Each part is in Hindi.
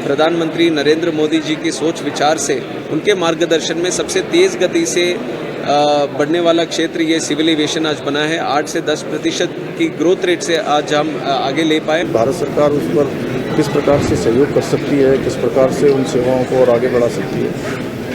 प्रधानमंत्री नरेंद्र मोदी जी की सोच विचार से उनके मार्गदर्शन में सबसे तेज़ गति से बढ़ने वाला क्षेत्र ये सिविल एविएशन आज बना है। 8 से 10% की ग्रोथ रेट से आज हम आगे ले पाए। भारत सरकार उस पर किस प्रकार से सहयोग कर सकती है, किस प्रकार से उन सेवाओं को और आगे बढ़ा सकती है,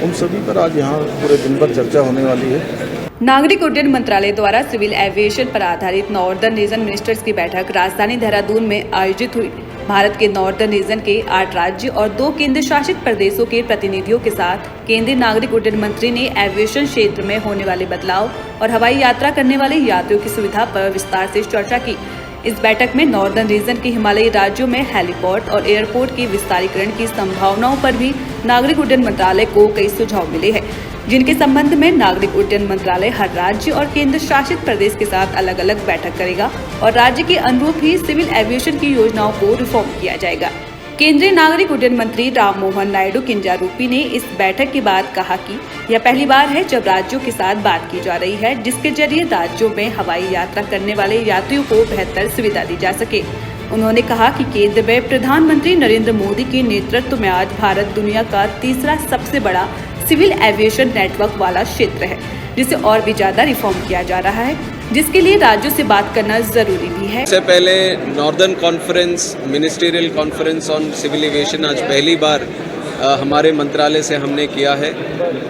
उन सभी पर आज यहाँ पूरे दिन भर चर्चा होने वाली है। नागरिक उड्डयन मंत्रालय द्वारा सिविल एविएशन पर आधारित नॉर्दर्न रीजन मिनिस्टर्स की बैठक राजधानी देहरादून में आयोजित हुई। भारत के नॉर्दर्न रीजन के 8 राज्य और 2 केंद्र शासित प्रदेशों के प्रतिनिधियों के साथ केंद्रीय नागरिक उड्डयन मंत्री ने एविएशन क्षेत्र में होने वाले बदलाव और हवाई यात्रा करने वाले यात्रियों की सुविधा पर विस्तार से चर्चा की। इस बैठक में नॉर्दर्न रीजन के हिमालयी राज्यों में हेलीपोर्ट और एयरपोर्ट के विस्तारीकरण की संभावनाओं पर भी नागरिक उड्डयन मंत्रालय को कई सुझाव मिले हैं, जिनके संबंध में नागरिक उड्डयन मंत्रालय हर राज्य और केंद्र शासित प्रदेश के साथ अलग अलग बैठक करेगा और राज्य के अनुरूप ही सिविल एविएशन की योजनाओं को रिफॉर्म किया जाएगा। केंद्रीय नागरिक उड्डयन मंत्री राममोहन नायडू किंजारूपी ने इस बैठक के बाद कहा कि यह पहली बार है जब राज्यों के साथ बात की जा रही है, जिसके जरिए राज्यों में हवाई यात्रा करने वाले यात्रियों को बेहतर सुविधा दी जा सके। उन्होंने कहा कि केंद्र में प्रधानमंत्री नरेंद्र मोदी के नेतृत्व में आज भारत दुनिया का तीसरा सबसे बड़ा सिविल एविएशन नेटवर्क वाला क्षेत्र है, जिसे और भी ज्यादा रिफॉर्म किया जा रहा है, जिसके लिए राज्यों से बात करना जरूरी भी है। इससे पहले northern conference, ministerial conference on civil aviation आज पहली बार हमारे मंत्रालय से हमने किया है,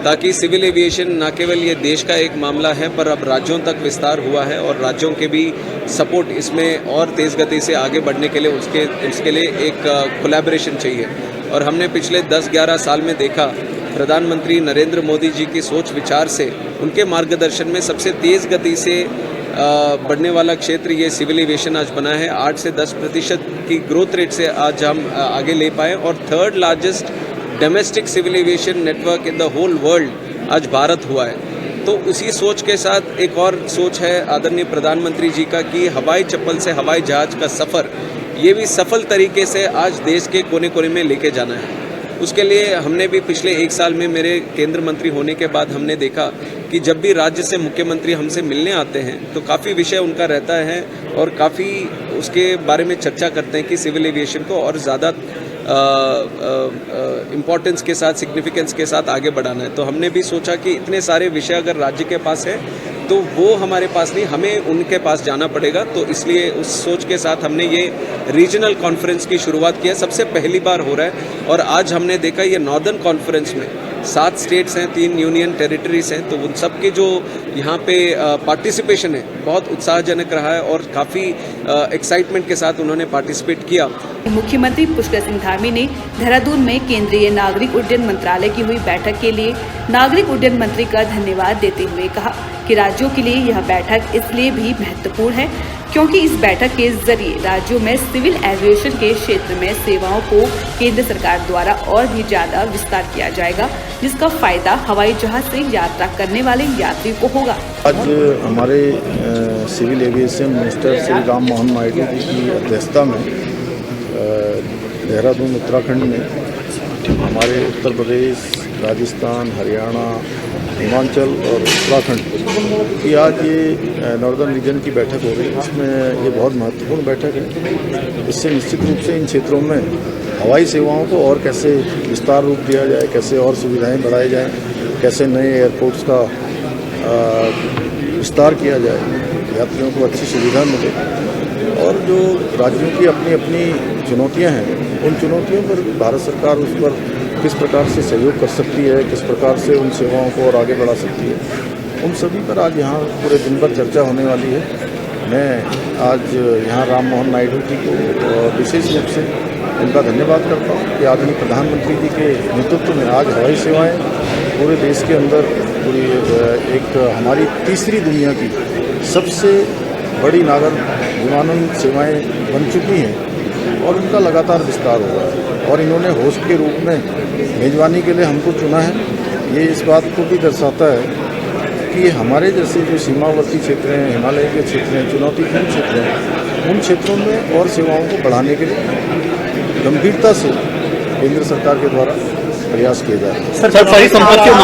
ताकि सिविल एविएशन न केवल ये देश का एक मामला है पर अब राज्यों तक विस्तार हुआ है और राज्यों के भी सपोर्ट इसमें और तेज़ गति से आगे बढ़ने के लिए उसके लिए एक कोलैबोरेशन चाहिए। और हमने पिछले 10-11 साल में देखा प्रधानमंत्री नरेंद्र मोदी जी की सोच विचार से उनके मार्गदर्शन में सबसे तेज़ गति से बढ़ने वाला क्षेत्र ये सिविल एविएशन आज बना है। 8 से 10% की ग्रोथ रेट से आज हम आगे ले पाए और 3rd largest domestic civil aviation network in the whole world आज भारत हुआ है। तो उसी सोच के साथ एक और सोच है आदरणीय प्रधानमंत्री जी का कि हवाई चप्पल से हवाई जहाज का सफ़र ये भी सफल तरीके से आज देश के कोने कोने में लेके जाना है। उसके लिए हमने भी पिछले 1 साल में मेरे केंद्र मंत्री होने के बाद हमने देखा कि जब भी राज्य से मुख्यमंत्री हमसे मिलने आते हैं तो काफ़ी विषय उनका रहता है और काफ़ी उसके बारे में चर्चा करते हैं कि सिविल एविएशन को और ज़्यादा इम्पोर्टेंस के साथ, सिग्निफिकेंस के साथ आगे बढ़ाना है। तो हमने भी सोचा कि इतने सारे विषय अगर राज्य के पास है तो वो हमारे पास नहीं, हमें उनके पास जाना पड़ेगा। तो इसलिए उस सोच के साथ हमने ये रीजनल कॉन्फ्रेंस की शुरुआत की है। सबसे पहली बार हो रहा है और आज हमने देखा ये नॉर्दर्न कॉन्फ्रेंस में 7 स्टेट्स हैं, 3 यूनियन टेरिटरीज हैं, तो उन सब की जो यहाँ पे पार्टिसिपेशन है बहुत उत्साहजनक रहा है और काफ़ी एक्साइटमेंट के साथ उन्होंने पार्टिसिपेट किया। मुख्यमंत्री पुष्कर सिंह धामी ने देहरादून में केंद्रीय नागरिक उड्डयन मंत्रालय की हुई बैठक के लिए नागरिक उड्डयन मंत्री का धन्यवाद देते हुए कहा कि राज्यों के लिए यह बैठक इसलिए भी महत्वपूर्ण है क्योंकि इस बैठक के जरिए राज्यों में सिविल एविएशन के क्षेत्र में सेवाओं को केंद्र सरकार द्वारा और भी ज्यादा विस्तार किया जाएगा, जिसका फायदा हवाई जहाज से यात्रा करने वाले यात्री को होगा। आज हमारे civil aviation minister Shri Rammohan Naidu ji की अध्यक्षता में देहरादून उत्तराखंड में हमारे उत्तर प्रदेश, राजस्थान, हरियाणा, हिमाचल और उत्तराखंड की आज ये नॉर्दर्न रीजन की बैठक हो रही है। इसमें ये बहुत महत्वपूर्ण बैठक है। इससे निश्चित रूप से इन क्षेत्रों में हवाई सेवाओं को और कैसे विस्तार रूप दिया जाए, कैसे और सुविधाएं बढ़ाई जाएं, कैसे नए एयरपोर्ट्स का विस्तार किया जाए, यात्रियों को अच्छी सुविधा मिले और जो राज्यों की अपनी अपनी चुनौतियां हैं उन चुनौतियों पर भारत सरकार उस पर किस प्रकार से सहयोग कर सकती है, किस प्रकार से उन सेवाओं को और आगे बढ़ा सकती है, उन सभी पर आज यहाँ पूरे दिन भर चर्चा होने वाली है। मैं आज यहाँ राममोहन नायडू जी को विशेष रूप से उनका धन्यवाद करता हूँ कि आदरणीय प्रधानमंत्री जी के नेतृत्व में आज हवाई सेवाएं पूरे देश के अंदर पूरी एक हमारी तीसरी दुनिया की सबसे बड़ी नागर विमानन सेवाएं बन चुकी हैं और उनका लगातार विस्तार हो रहा है और इन्होंने होस्ट के रूप में मेजबानी के लिए हमको चुना है। ये इस बात को भी दर्शाता है कि हमारे जैसे जो सीमावर्ती क्षेत्र हैं, हिमालय के क्षेत्र हैं, चुनौतीपूर्ण क्षेत्र हैं, उन क्षेत्रों में और सेवाओं को बढ़ाने के लिए गंभीरता से केंद्र सरकार के द्वारा प्रयास किए जा रहे हैं।